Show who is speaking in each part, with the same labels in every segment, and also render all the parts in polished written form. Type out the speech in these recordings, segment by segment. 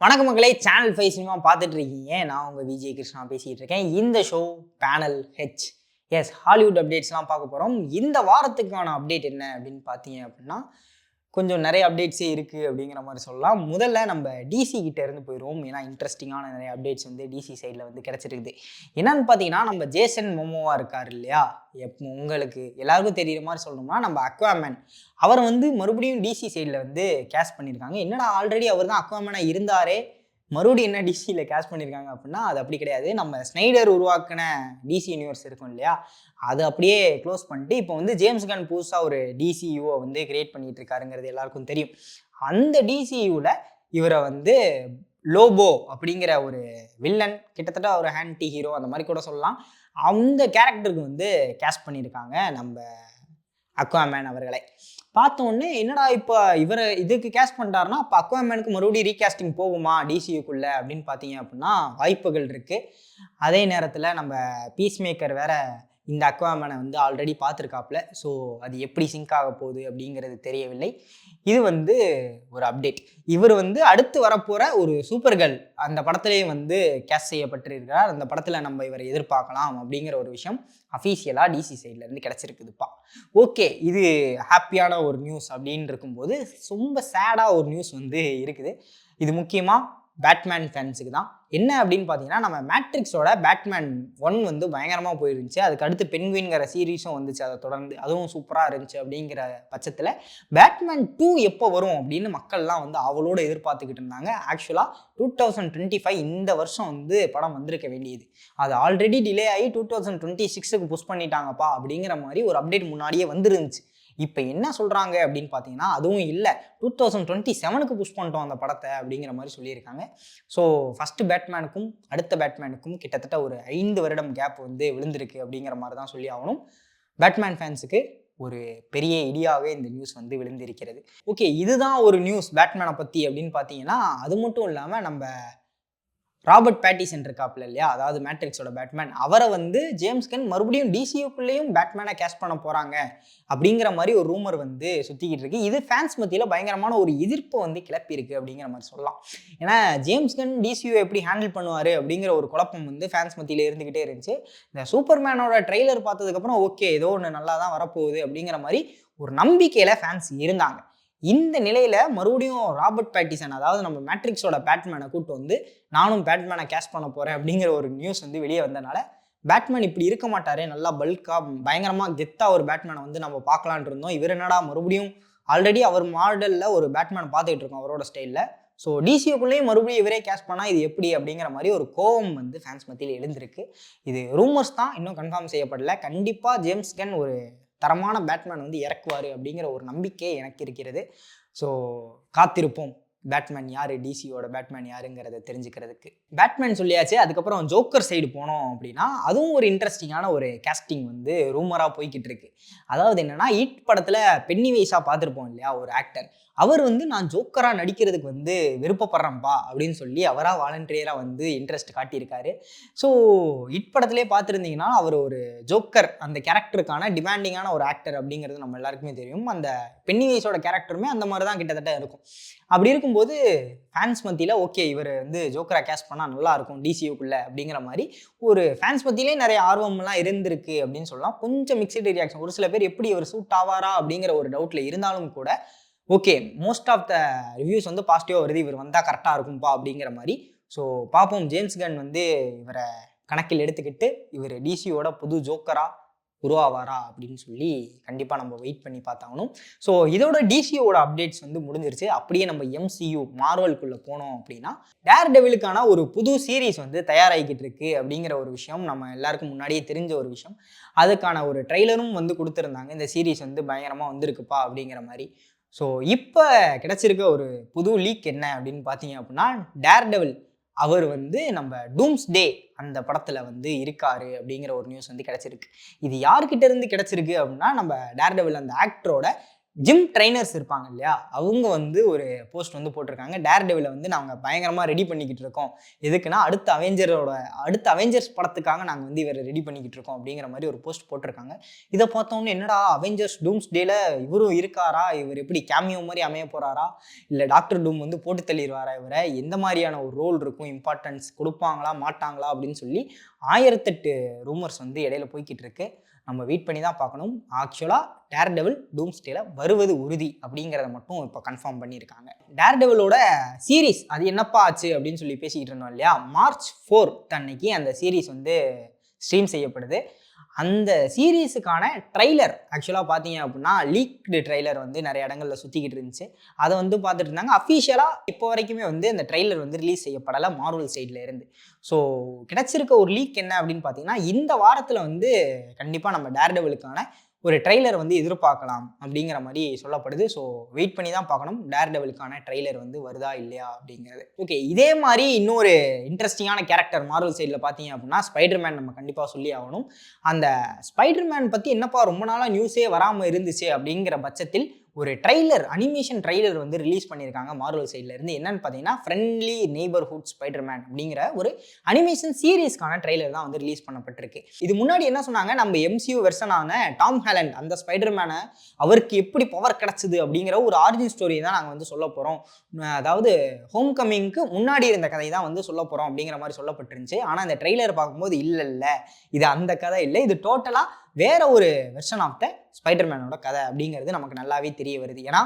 Speaker 1: வணக்கம் மக்களே, channel 5 cinema பார்த்துட்டு இருக்கீங்க. நான் உங்கள் விஜய் கிருஷ்ணா பேசிகிட்டு இருக்கேன். இந்த show panel H. S, Hollywood அப்டேட்ஸ்லாம் பார்க்க போகிறோம். இந்த வாரத்துக்கான அப்டேட் என்ன அப்படின்னு பார்த்தீங்க அப்படின்னா, கொஞ்சம் நிறைய அப்டேட்ஸே இருக்குது அப்படிங்கிற மாதிரி சொல்லலாம். முதல்ல நம்ம டிசி கிட்ட இருந்து போயிடுவோம். ஏன்னா இன்ட்ரெஸ்டிங்கான நிறைய அப்டேட்ஸ் வந்து டிசி சைடில் வந்து கிடச்சிருக்குது. என்னன்னு பார்த்தீங்கன்னா, நம்ம ஜேசன் மோமோவா இருக்கார் இல்லையா, உங்களுக்கு எல்லாருக்கும் தெரியுற மாதிரி சொல்லணும்னா நம்ம அக்வாமேன் அவர் வந்து மறுபடியும் டிசி சைடில் வந்து கேஸ்ட் பண்ணியிருக்காங்க. என்னடா ஆல்ரெடி அவர் தான் அக்வாமேனாக இருந்தாரே, மறுபடியும் என்ன டிசியில் கேஸ்ட் பண்ணியிருக்காங்க அப்படின்னா அது அப்படி கிடையாது. நம்ம ஸ்னைடர் உருவாக்கின டிசி யூனிவர்ஸ் இருக்கும் இல்லையா, அது அப்படியே க்ளோஸ் பண்ணிட்டு இப்போ வந்து ஜேம்ஸ் கன் புதுசாக ஒரு டிசியூவை வந்து கிரியேட் பண்ணிட்டு இருக்காருங்கிறது எல்லாருக்கும் தெரியும். அந்த டிசியூவில் இவரை வந்து லோபோ அப்படிங்கிற ஒரு வில்லன், கிட்டத்தட்ட ஒரு ஆன்டி ஹீரோ அந்த மாதிரி கூட சொல்லலாம், அந்த கேரக்டருக்கு வந்து கேஸ்ட் பண்ணியிருக்காங்க நம்ம அக்வாமேன் அவர்களை. பார்த்தோன்னே என்னடா இப்போ இவரை இதுக்கு கேஸ்ட் பண்ணிட்டாருன்னா அப்போ அக்வாமேனுக்கு மறுபடியும் ரீகாஸ்டிங் போகுமா டிசியூக்குள்ளே அப்படின்னு பார்த்தீங்க அப்படின்னா வாய்ப்புகள் இருக்குது. அதே நேரத்தில் நம்ம பீஸ் மேக்கர் வேற இந்த அக்வாமேனை வந்து ஆல்ரெடி பார்த்துருக்காப்புல. ஸோ அது எப்படி சிங்க் ஆக போகுது அப்படிங்கிறது தெரியவில்லை. இது வந்து ஒரு அப்டேட். இவர் வந்து அடுத்து வரப்போகிற ஒரு சூப்பர் கேர்ள் அந்த படத்துலேயே வந்து கேஸ்ட் செய்யப்பட்டிருக்கிறார். அந்த படத்தில் நம்ம இவரை எதிர்பார்க்கலாம் அப்படிங்கிற ஒரு விஷயம் அஃபீஷியலாக டிசி சைட்லேருந்து கிடச்சிருக்குதுப்பா. ஓகே, இது ஹாப்பியான ஒரு நியூஸ் அப்படின்னு இருக்கும்போது ரொம்ப சேடாக ஒரு நியூஸ் வந்து இருக்குது. இது முக்கியமாக பேட்மேன் ஃபேன்ஸுக்கு தான். என்ன அப்படின்னு பார்த்தீங்கன்னா, நம்ம மேட்ரிக்ஸோட பேட்மேன் 1 வந்து பயங்கரமாக போயிருந்துச்சு. அதுக்கு அடுத்து பென்குயின்கிற சீரீஸும் வந்துச்சு, அதை தொடர்ந்து அதுவும் சூப்பராக இருந்துச்சு. அப்படிங்கிற பட்சத்தில் பேட்மேன் 2 எப்போ வரும் அப்படின்னு மக்கள்லாம் வந்து அவளோட எதிர்பார்த்துக்கிட்டு இருந்தாங்க. ஆக்சுவலாக 2025 இந்த வருஷம் வந்து படம் வந்திருக்க வேண்டியது, அது ஆல்ரெடி டிலே ஆகி 2026க்கு புஷ் பண்ணிட்டாங்கப்பா அப்படிங்கிற மாதிரி ஒரு அப்டேட் முன்னாடியே வந்துருந்துச்சு. இப்போ என்ன சொல்கிறாங்க அப்படின்னு பார்த்தீங்கன்னா, அதுவும் இல்லை 2027க்கு புஷ் பண்ணிட்டோம் அந்த படத்தை அப்படிங்கிற மாதிரி சொல்லியிருக்காங்க. ஸோ ஃபஸ்ட்டு பேட்மேனுக்கும் அடுத்த பேட்மேனுக்கும் கிட்டத்தட்ட ஒரு 5 வருடம் கேப் வந்து விழுந்திருக்கு அப்படிங்கிற மாதிரி தான் சொல்லி ஆகணும். பேட்மேன் ஃபேன்ஸுக்கு ஒரு பெரிய இடியாகவே இந்த நியூஸ் வந்து விழுந்திருக்கிறது. ஓகே, இதுதான் ஒரு நியூஸ் பேட்மேனை பற்றி அப்படின்னு பார்த்தீங்கன்னா, அது மட்டும் இல்லாமல் நம்ம ராபர்ட் பேட்டிசன் இருக்காப்புல இல்லையா, அதாவது மேட்ரிக்ஸோட பேட்மேன், அவரை வந்து ஜேம்ஸ் கன் மறுபடியும் டிசியூக்குள்ளேயும் பேட்மேனை கேஸ்ட் பண்ண போகிறாங்க அப்படிங்கிற மாதிரி ஒரு ரூமர் வந்து சுற்றிக்கிட்டு இருக்கு. இது ஃபேன்ஸ் மத்தியில் பயங்கரமான ஒரு எதிர்ப்பை வந்து கிளப்பியிருக்கு அப்படிங்கிற மாதிரி சொல்லலாம். ஏன்னா ஜேம்ஸ் கன் டிசியூ எப்படி ஹேண்டில் பண்ணுவார் அப்படிங்கிற ஒரு குழப்பம் வந்து ஃபேன்ஸ் மத்தியில் இருந்துக்கிட்டே இருந்துச்சு. இந்த சூப்பர்மேனோட ட்ரெய்லர் பார்த்ததுக்கப்புறம் ஓகே ஏதோ ஒன்று நல்லா தான் வரப்போகுது அப்படிங்கிற மாதிரி ஒரு நம்பிக்கையில் ஃபேன்ஸ் இருந்தாங்க. இந்த நிலையில் மறுபடியும் ராபர்ட் பேட்டிசன், அதாவது நம்ம மேட்ரிக்ஸோட பேட்மேனை கூப்பிட்டு வந்து நானும் பேட்மேனை கேஸ்ட் பண்ண போகிறேன் அப்படிங்கிற ஒரு நியூஸ் வந்து வெளியே வந்தனால, பேட்மேன் இப்படி இருக்க மாட்டாரே, நல்லா பல்காக பயங்கரமாக கெத்தாக ஒரு பேட்மேனை வந்து நம்ம பார்க்கலான் இருந்தோம். இவர் என்னடா மறுபடியும் ஆல்ரெடி அவர் மாடலில் ஒரு பேட்மேன் பார்த்துக்கிட்டு இருக்கோம் அவரோட ஸ்டைலில். ஸோ டிசியூக்குள்ளேயும் மறுபடியும் இவரே கேஸ்ட் பண்ணால் இது எப்படி அப்படிங்கிற மாதிரி ஒரு கோவம் வந்து ஃபேன்ஸ் மத்தியில் எழுந்திருக்கு. இது ரூமர்ஸ் தான், இன்னும் கன்ஃபார்ம் செய்யப்படல. கண்டிப்பாக ஜேம்ஸ் கன் ஒரு தரமான பேட்மேன் வந்து இறக்குவார் அப்படிங்கிற ஒரு நம்பிக்கை எனக்கு இருக்கிறது. ஸோ காத்திருப்போம், பேட்மேன் யார், டிசியோட பேட்மேன் யாருங்கிறத தெரிஞ்சுக்கிறதுக்கு. பேட்மேன் சொல்லியாச்சு, அதுக்கப்புறம் ஜோக்கர் சைடு போனோம் அப்படின்னா அதுவும் ஒரு இன்ட்ரெஸ்டிங்கான ஒரு கேஸ்டிங் வந்து ரூமராக போய்கிட்டு இருக்கு. அதாவது என்னன்னா, ஈட் படத்தில் பென்னிவைஸாக பார்த்துருப்போம் இல்லையா ஒரு ஆக்டர், அவர் வந்து நான் ஜோக்கராக நடிக்கிறதுக்கு வந்து விருப்பப்படுறேன்ப்பா அப்படின்னு சொல்லி அவராக வாலண்டியராக வந்து இன்ட்ரெஸ்ட் காட்டியிருக்காரு. ஸோ இட் படத்திலே பார்த்துருந்தீங்கன்னா அவர் ஒரு ஜோக்கர் அந்த கேரக்டருக்கான டிமாண்டிங்கான ஒரு ஆக்டர் அப்படிங்கிறது நம்ம எல்லாருக்குமே தெரியும். அந்த பென்னிவைஸோட கேரக்டருமே அந்த மாதிரி தான் கிட்டத்தட்ட இருக்கும். அப்படி இருக்கும்போது ஃபேன்ஸ் மத்தியில் ஓகே இவர் வந்து ஜோக்கராக கேஸ்ட் பண்ணால் நல்லாயிருக்கும் டிசியூக்குள்ளே அப்படிங்கிற மாதிரி ஒரு ஃபேன்ஸ் மத்தியிலே நிறைய ஆர்வம்லாம் இருந்திருக்கு அப்படின்னு சொல்லலாம். கொஞ்சம் மிக்சடு ரியாக்ஷன், ஒரு சில பேர் எப்படி இவர் சூட் ஆவாரா அப்படிங்கிற ஒரு டவுட்டில் இருந்தாலும் கூட okay most of the reviews வந்து பாசிட்டிவாக வருது, இவர் வந்தால் கரெக்டாக இருக்கும்பா அப்படிங்கிற மாதிரி. ஸோ பார்ப்போம், ஜேம்ஸ் கன் வந்து இவரை கணக்கில் எடுத்துக்கிட்டு இவர் டிசியோட புது ஜோக்கராக உருவாவாரா அப்படின்னு சொல்லி கண்டிப்பாக நம்ம வெயிட் பண்ணி பார்த்தாகணும். ஸோ இதோட டிசியோட அப்டேட்ஸ் வந்து முடிஞ்சிருச்சு. அப்படியே நம்ம எம்சியூ மார்வலுக்குள்ளே போனோம் அப்படின்னா, டேர் டெவிலுக்கான ஒரு புது சீரீஸ் வந்து தயாராகிக்கிட்டு இருக்கு அப்படிங்கிற ஒரு விஷயம் நம்ம எல்லாருக்கும் முன்னாடியே தெரிஞ்ச ஒரு விஷயம். அதுக்கான ஒரு ட்ரெய்லரும் வந்து கொடுத்துருந்தாங்க, இந்த சீரீஸ் வந்து பயங்கரமாக வந்திருக்குப்பா அப்படிங்கிற மாதிரி. ஸோ இப்போ கிடச்சிருக்க ஒரு புது லீக் என்ன அப்படின்னு பார்த்தீங்க அப்படின்னா, டேர் டெவில் அவர் வந்து நம்ம டூம்ஸ்டே அந்த படத்தில் வந்து இருக்காரு அப்படிங்கிற ஒரு நியூஸ் வந்து கிடச்சிருக்கு. இது யார்கிட்ட இருந்து கிடச்சிருக்கு அப்படின்னா, நம்ம டேர் டெவில் அந்த ஆக்டரோட ஜிம் ட்ரைனர்ஸ் இருப்பாங்க இல்லையா, அவங்க வந்து ஒரு போஸ்ட் வந்து போட்டிருக்காங்க. டேர் டெவிலை வந்து நாங்கள் பயங்கரமாக ரெடி பண்ணிக்கிட்டு இருக்கோம். எதுக்குன்னா அடுத்த அவெஞ்சர்ஸ் படத்துக்காக நாங்கள் வந்து இவரை ரெடி பண்ணிக்கிட்டு இருக்கோம் அப்படிங்கிற மாதிரி ஒரு போஸ்ட் போட்டிருக்காங்க. இதை பார்த்தோன்னே என்னடா அவெஞ்சர்ஸ் டூம்ஸ் டேல இவரும் இருக்காரா, இவர் எப்படி கேமியோ மாதிரி அமைய போகிறாரா, இல்லை டாக்டர் டூம் வந்து போட்டு தள்ளிடுவாரா, இவரை எந்த மாதிரியான ஒரு ரோல் இருக்கும், இம்பார்ட்டன்ஸ் கொடுப்பாங்களா மாட்டாங்களா அப்படின்னு சொல்லி 1008 ரூமர்ஸ் வந்து இடையில போய்கிட்டு இருக்கு. நம்ம வெயிட் பண்ணி தான் பார்க்கணும். ஆக்சுவலாக டேர் டெவில் டூம்ஸ்டேல வருவது உறுதி அப்படிங்கிறத மட்டும் இப்போ கன்ஃபார்ம் பண்ணியிருக்காங்க. டேர் டெவிலோட சீரீஸ் அது என்னப்பா ஆச்சு அப்படின்னு சொல்லி பேசிக்கிட்டு இருந்தோம் இல்லையா, March 4 அன்னைக்கு அந்த சீரீஸ் வந்து ஸ்ட்ரீம் செய்யப்படுது. அந்த சீரீஸுக்கான ட்ரைலர் ஆக்சுவலாக பார்த்தீங்க அப்படின்னா லீக்டு ட்ரைலர் வந்து நிறைய இடங்களில் சுற்றிக்கிட்டு இருந்துச்சு. அதை வந்து பார்த்துட்டு இருந்தாங்க. அஃபீஷியலாக இப்போ வரைக்குமே வந்து அந்த ட்ரைலர் வந்து ரிலீஸ் செய்யப்படலை மார்வல் சைடில் இருந்து. ஸோ கிடைச்சிருக்க ஒரு லீக் என்ன அப்படின்னு பார்த்தீங்கன்னா, இந்த வாரத்தில் வந்து கண்டிப்பாக நம்ம டேர் டெவிலுக்கான ஒரு ட்ரெய்லர் வந்து எதிர்பார்க்கலாம் அப்படிங்கிற மாதிரி சொல்லப்படுது. ஸோ வெயிட் பண்ணி தான் பார்க்கணும் டேர் டெவிலுக்கான ட்ரெய்லர் வந்து வருதா இல்லையா அப்படிங்கிறது. ஓகே, இதே மாதிரி இன்னொரு இன்ட்ரெஸ்டிங்கான கேரக்டர் மார்வல் சைடில் பார்த்தீங்க அப்படின்னா ஸ்பைடர்மேன் நம்ம கண்டிப்பாக சொல்லி ஆகணும். அந்த ஸ்பைடர்மேன் பற்றி என்னப்பா ரொம்ப நாளாக நியூஸே வராமல் இருந்துச்சு அப்படிங்கிற பட்சத்தில் ஒரு ட்ரைலர், அனிமேஷன் ட்ரைலர் வந்து ரிலீஸ் பண்ணியிருக்காங்க மார்வல் சைடில் இருந்து. என்னன்னு பார்த்தீங்கன்னா ஃப்ரெண்ட்லி நெய்பர்ஹுட் ஸ்பைடர்மேன் அப்படிங்கிற ஒரு அனிமேஷன் சீரீஸ்க்கான ட்ரைலர் தான் வந்து ரிலீஸ் பண்ணப்பட்டிருக்கு. இது முன்னாடி என்ன சொன்னாங்க, நம்ம MCU வெர்ஷனான டாம் ஹாலண்ட் அந்த ஸ்பைடர்மேனை அவருக்கு எப்படி பவர் கிடச்சிது அப்படிங்கிற ஒரு ஆரிஜின் ஸ்டோரி தான் நாங்கள் வந்து சொல்ல போகிறோம். அதாவது ஹோம் கமிங்க்கு முன்னாடி இருந்த கதை தான் வந்து சொல்ல போகிறோம் அப்படிங்கிற மாதிரி சொல்லப்பட்டிருந்துச்சு. ஆனால் இந்த ட்ரெய்லர் பார்க்கும்போது இல்லை இது அந்த கதை இல்லை, இது டோட்டலாக வேற ஒரு வெர்ஷன் ஆஃப் த ஸ்பைடர்மேனோட கதை அப்படிங்கிறது நமக்கு நல்லாவே தெரிய வருது. ஏன்னா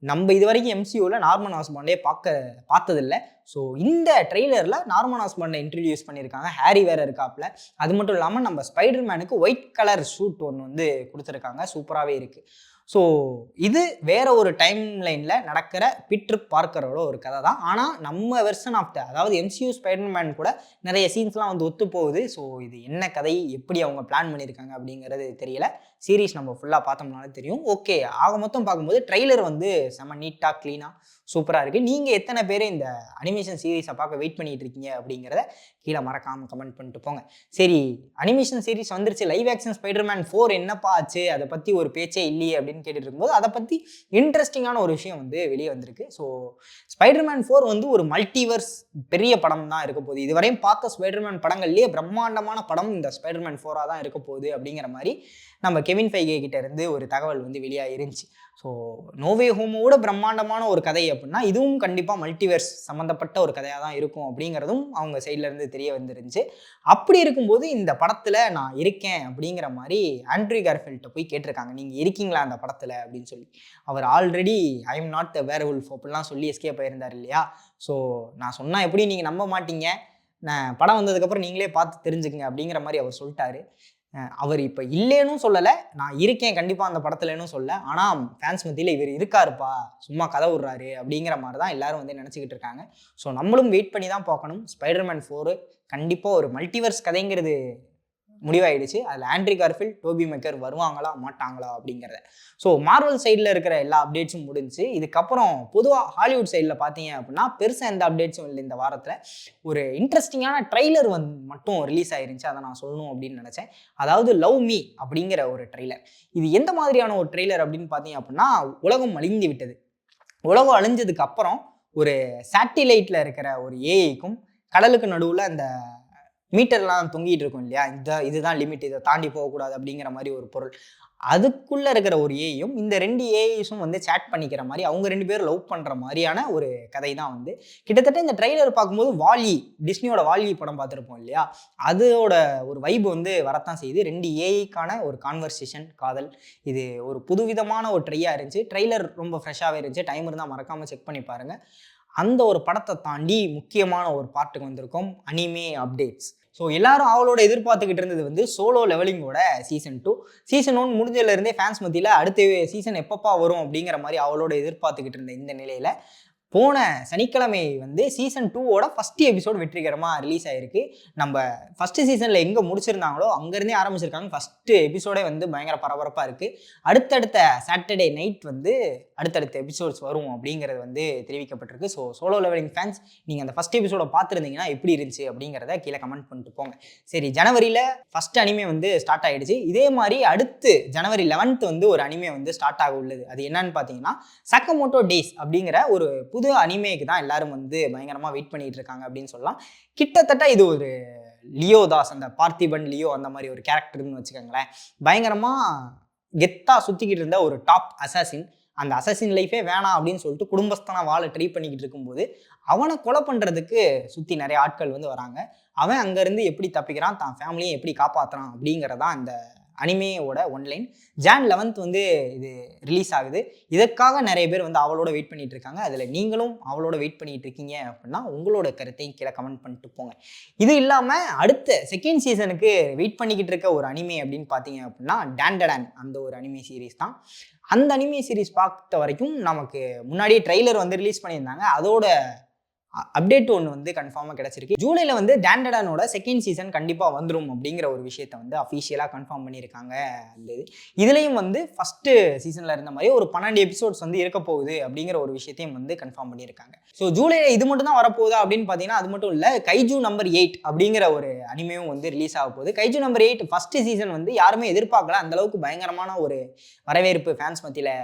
Speaker 1: நம்ம இது வரைக்கும் MCUவில் நார்மன் ஆஸ்பாண்டே பார்த்ததில்லை. ஸோ இந்த ட்ரெய்லரில் நார்மன் ஆஸ்பாண்டை இன்ட்ரடியூஸ் பண்ணியிருக்காங்க. ஹாரி வேற இருக்காப்புல. அது மட்டும் இல்லாமல் நம்ம ஸ்பைடர்மேனுக்கு ஒயிட் கலர் ஷூட் ஒன்று வந்து கொடுத்துருக்காங்க. சூப்பராகவே இருக்குது. ஸோ இது வேற ஒரு டைம் லைனில் நடக்கிற பீட்டர் பார்க்கரோட ஒரு கதை தான். ஆனால் நம்ம வெர்ஷன் ஆஃப் அதாவது MCU ஸ்பைடர்மேன் கூட நிறைய சீன்ஸ்லாம் வந்து ஒத்து போகுது. ஸோ இது என்ன கதை, எப்படி அவங்க பிளான் பண்ணியிருக்காங்க அப்படிங்கிறது தெரியல. சீரீஸ் நம்ம ஃபுல்லாக பார்த்தோம்னாலே தெரியும். ஓகே, ஆக மொத்தம் பார்க்கும்போது ட்ரெய்லர் வந்து செம்ம நீட்டாக க்ளீனாக சூப்பராக இருக்குது. நீங்கள் எத்தனை பேர் இந்த அனிமேஷன் சீரீஸை பார்க்க வெயிட் பண்ணிட்டு இருக்கீங்க அப்படிங்கிறத கீழே மறக்காமல் கமெண்ட் பண்ணிட்டு போங்க. சரி, அனிமேஷன் சீரீஸ் வந்துருச்சு, லைவ் ஆக்ஷன் ஸ்பைடர்மேன் 4 என்னப்பா ஆச்சு, அதை பற்றி ஒரு பேச்சே இல்லையே அப்படின்னு கேட்டுட்டு இருக்கும்போது அதை பற்றி இன்ட்ரெஸ்டிங்கான ஒரு விஷயம் வந்து வெளியே வந்திருக்கு. ஸோ ஸ்பைடர்மேன் 4 வந்து ஒரு மல்டிவர்ஸ் பெரிய படம் தான் இருக்க போகுது. இதுவரையும் பார்த்த ஸ்பைடர்மேன் படங்கள்லேயே பிரம்மாண்டமான படம் இந்த ஸ்பைடர்மேன் 4 தான் இருக்க போகுது அப்படிங்கிற மாதிரி நம்ம கெவின் ஃபைகே கிட்ட இருந்து ஒரு தகவல் வந்து வெளியாக இருந்துச்சு. ஸோ நோவே ஹோமோட பிரம்மாண்டமான ஒரு கதை அப்படின்னா இதுவும் கண்டிப்பாக மல்டிவர்ஸ் சம்மந்தப்பட்ட ஒரு கதையாக தான் இருக்கும் அப்படிங்கிறதும் அவங்க சைட்லேருந்து தெரிய வந்துருந்துச்சு. அப்படி இருக்கும்போது இந்த படத்தில் நான் இருக்கேன் அப்படிங்கிற மாதிரி ஆண்ட்ரூ கார்ஃபீல்ட்டை போய் கேட்டிருக்காங்க, நீங்கள் இருக்கீங்களா அந்த படத்தில் அப்படின்னு சொல்லி. அவர் already I am not the werewolf அப்படிலாம் சொல்லி எஸ்கேப் ஆயிருந்தார் இல்லையா. ஸோ நான் சொன்னால் எப்படி நீங்கள் நம்ப மாட்டீங்க, நான் படம் வந்ததுக்கப்புறம் நீங்களே பார்த்து தெரிஞ்சுக்குங்க அப்படிங்கிற மாதிரி அவர் சொல்லிட்டாரு. அவர் இப்போ இல்லைன்னு சொல்லலை, நான் இருக்கேன் கண்டிப்பாக அந்த படத்துலன்னு சொல்ல. ஆனால் ஃபேன்ஸ் மத்தியில் இவர் இருக்காருப்பா, சும்மா கதை விட்றாரு அப்படிங்கிற மாதிரி தான் எல்லாரும் வந்து நினச்சிக்கிட்டு இருக்காங்க. ஸோ நம்மளும் வெயிட் பண்ணி தான் பார்க்கணும். ஸ்பைடர்மேன் 4 கண்டிப்பாக ஒரு மல்டிவர்ஸ் கதைங்கிறது முடிவாயிடுச்சு. அதில் ஆண்ட்ரூ கார்ஃபீல்ட், டோபி மேக்கர் வருவாங்களா மாட்டாங்களா அப்படிங்கிறத. ஸோ மார்வல் சைடில் இருக்கிற எல்லா அப்டேட்ஸும் முடிஞ்சு இதுக்கப்புறம் பொதுவாக ஹாலிவுட் சைடில் பார்த்தீங்க அப்படின்னா பெருசாக எந்த அப்டேட்ஸும் இல்லை. இந்த வாரத்தில் ஒரு இன்ட்ரெஸ்டிங்கான ட்ரெய்லர் மட்டும் ரிலீஸ் ஆயிருந்துச்சு, அதை நான் சொல்லணும் அப்படின்னு நினச்சேன். அதாவது லவ் மீ அப்படிங்கிற ஒரு ட்ரெய்லர். இது எந்த மாதிரியான ஒரு ட்ரெய்லர் அப்படின்னு பார்த்தீங்க அப்படின்னா, உலகம் அழிந்து விட்டது. உலகம் அழிஞ்சதுக்கு அப்புறம் ஒரு சேட்டிலைட்டில் இருக்கிற ஒரு ஏஐக்கும் கடலுக்கு நடுவில் அந்த மீட்டர்லாம் தொங்கிட்டு இருக்கும் இல்லையா, இதுதான் லிமிட், இதை தாண்டி போகக்கூடாது அப்படிங்கிற மாதிரி ஒரு பொருள், அதுக்குள்ளே இருக்கிற ஒரு ஏஐயும் இந்த 2 ஏஐஸும் வந்து சேட் பண்ணிக்கிற மாதிரி அவங்க 2 பேரும் லவ் பண்ணுற மாதிரியான ஒரு கதை தான் வந்து கிட்டத்தட்ட இந்த ட்ரெய்லர் பார்க்கும்போது வாலி, டிஸ்னியோட வாலி படம் பார்த்துருப்போம் இல்லையா, அதோட ஒரு வைப் வந்து வரத்தான் செய்யுது. 2 ஏஐக்கான ஒரு கான்வர்சேஷன் காதல். இது ஒரு புதுவிதமான ஒரு ட்ரையாக இருந்துச்சு. ட்ரெய்லர் ரொம்ப ஃப்ரெஷ்ஷாகவே இருந்துச்சு. டைம் இருந்தால் மறக்காமல் செக் பண்ணி பாருங்கள். அந்த ஒரு படத்தை தாண்டி முக்கியமான ஒரு பார்ட்டுக்கு வந்திருக்கோம், அனிமே அப்டேட்ஸ். ஸோ எல்லாரும் அவளோட எதிர்பார்த்துக்கிட்டு இருந்தது வந்து சோலோ லெவலிங்கோட சீசன் 2. சீசன் 1 முடிஞ்சதுலேருந்தே ஃபேன்ஸ் மத்தியில் அடுத்த சீசன் எப்பப்பா வரும் அப்படிங்கிற மாதிரி அவளோட எதிர்பார்த்துக்கிட்டு இருந்த இந்த நிலையில் போன சனிக்கிழமை வந்து சீசன் 2ஓட ஃபஸ்ட் எபிசோடு வெற்றிகரமாக ரிலீஸ் ஆகிருக்கு. நம்ம ஃபஸ்ட்டு சீசனில் எங்கே முடிச்சிருந்தாங்களோ அங்கேருந்தே ஆரம்பிச்சிருக்காங்க. ஃபஸ்ட்டு எபிசோடே வந்து பயங்கர பரபரப்பாக இருக்குது. அடுத்தடுத்த சாட்டர்டே நைட் வந்து அடுத்தடுத்த எபிசோட்ஸ் வரும் அப்படிங்கிறது வந்து தெரிவிக்கப்பட்டிருக்கு. ஸோ சோலோ லெவலிங் ஃபேன்ஸ் நீங்கள் அந்த ஃபஸ்ட் எபிசோட பார்த்துருந்தீங்கன்னா எப்படி இருந்துச்சு அப்படிங்கிறத கீழே கமெண்ட் பண்ணிட்டு போங்க. சரி, ஜனவரியில் ஃபஸ்ட் அனிமே வந்து ஸ்டார்ட் ஆகிடுச்சு. இதே மாதிரி அடுத்து ஜனவரி 11th வந்து ஒரு அனிமே வந்து ஸ்டார்ட் ஆக உள்ளது. அது என்னன்னு பார்த்தீங்கன்னா சக்கமோட்டோ டேஸ் அப்படிங்கிற ஒரு புது அனிமேக்கு தான் எல்லாரும் வந்து பயங்கரமாக வெயிட் பண்ணிட்டு இருக்காங்க அப்படின்னு சொல்லலாம். கிட்டத்தட்ட இது ஒரு லியோ தாஸ், அந்த பார்த்திபன் லியோ அந்த மாதிரி ஒரு கேரக்டர்னு வச்சுக்கோங்களேன். பயங்கரமாக கெத்தாக சுற்றிக்கிட்டு இருந்த ஒரு டாப் அசாசின். அந்த அசாசின் லைஃபே வேணாம் அப்படின்னு சொல்லிட்டு குடும்பஸ்தான வாழ ட்ரை பண்ணிக்கிட்டு இருக்கும்போது அவனை கொலை பண்ணுறதுக்கு சுற்றி நிறைய ஆட்கள் வந்து வராங்க. அவன் அங்கேருந்து எப்படி தப்பிக்கிறான், தான் ஃபேமிலியை எப்படி காப்பாற்றுறான் அப்படிங்கிறதான் இந்த அனிமேயோட ஒன்லைன். Jan 11th வந்து இது ரிலீஸ் ஆகுது. இதற்காக நிறைய பேர் வந்து அவளோட வெயிட் பண்ணிட்டு இருக்காங்க. அதில் நீங்களும் அவளோட வெயிட் பண்ணிட்டு இருக்கீங்க அப்படின்னா உங்களோட கருத்தையும் கீழே கமெண்ட் பண்ணிட்டு போங்க. இது இல்லாமல் அடுத்த செகண்ட் சீசனுக்கு வெயிட் பண்ணிக்கிட்டு இருக்க ஒரு அனிமே அப்படின்னு பார்த்தீங்க அப்படின்னா டாண்டடான், அந்த ஒரு அனிமே சீரீஸ் தான். அந்த அனிமே சீரீஸ் பார்த்த வரைக்கும் நமக்கு முன்னாடியே ட்ரெய்லர் வந்து ரிலீஸ் பண்ணியிருந்தாங்க. அதோட அப்டேட் ஒன்று வந்து கன்ஃபார்மாக கிடச்சிருக்கு. ஜூலையில் வந்து டாண்டடானோட செகண்ட் சீசன் கண்டிப்பாக வந்துடும் அப்படிங்கிற ஒரு விஷயத்தை வந்து அஃபீஷியலாக கன்ஃபார்ம் பண்ணியிருக்காங்க. அந்த இதுலேயும் வந்து ஃபஸ்ட்டு சீசனில் இருந்த மாதிரி ஒரு 12 எபிசோட்ஸ் வந்து இருக்க போகுது அப்படிங்கிற ஒரு விஷயத்தையும் வந்து கன்ஃபார்ம் பண்ணியிருக்காங்க. ஸோ ஜூலையில் இது மட்டும் தான் வரப்போகுதா அப்படின்னு பார்த்தீங்கன்னா அது மட்டும் இல்லை, கைஜூ நம்பர் 8 அப்படிங்கிற ஒரு அனிமேவும் வந்து ரிலீஸ் ஆக போகுது. கைஜூ நம்பர் 8 ஃபஸ்ட்டு சீசன் வந்து யாருமே எதிர்பார்க்கல, அந்தளவுக்கு பயங்கரமான ஒரு வரவேற்பு ஃபேன்ஸ் மத்தியில்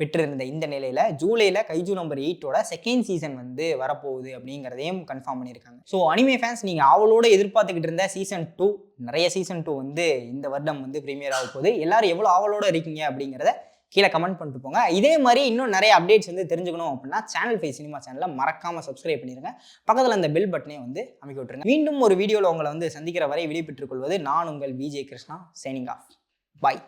Speaker 1: பெற்றிருந்த இந்த நிலையில் ஜூலையில் கைஜூ நம்பர் 8ஓட செகண்ட் சீசன் வந்து வரப்போகுது அப்படிங்கிறதையும் கன்ஃபார்ம் பண்ணியிருக்காங்க. ஸோ அனிமே ஃபேன்ஸ் நீங்கள் அவளோட எதிர்பார்த்துக்கிட்டு இருந்த சீசன் 2, நிறைய சீசன் 2 வந்து இந்த வருடம் வந்து ப்ரீமியர் ஆக போகுது. எல்லாரும் எவ்வளோ அவளோட இருக்கீங்க அப்படிங்கிறத கீழே கமெண்ட் பண்ணிட்டு போங்க. இதே மாதிரி இன்னும் நிறைய அப்டேட்ஸ் வந்து தெரிஞ்சுக்கணும் அப்படின்னா சேனல் 5 சினிமா சேனலை மறக்காமல் சப்ஸ்கிரைப் பண்ணிடுங்க. பக்கத்தில் அந்த பெல் பட்டனே வந்து அமைக்க விட்டுருங்க. மீண்டும் ஒரு வீடியோவில் உங்களை வந்து சந்திக்கிற வரை விடைபெற்றுக் கொள்வது நான் உங்கள் விஜய் கிருஷ்ணா, சைனிங் ஆஃப். பாய்.